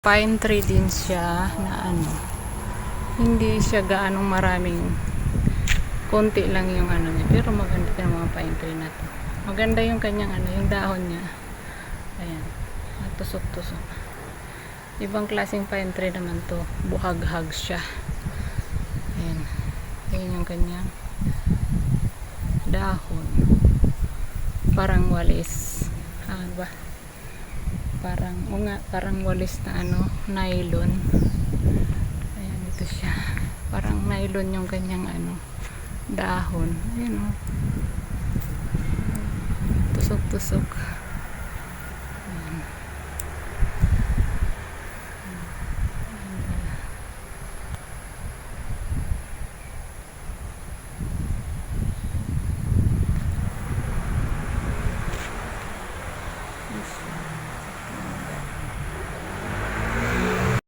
Pine tree din siya na ano, hindi siya gaanong maraming, konti lang yung ano niya, pero maganda yung mga pine tree na to. Maganda yung kanyang ano, yung dahon niya. Ayan, tusok-tusok. Ibang klaseng pine tree naman to, buhag-hag siya. Ayan, ayan yung kanyang dahon. Parang walis. Ano ba? Parang walis na ano, nylon. Ayan, ito siya. Parang nylon yung kanyang ano, dahon. Ayan o. Tusok-tusok.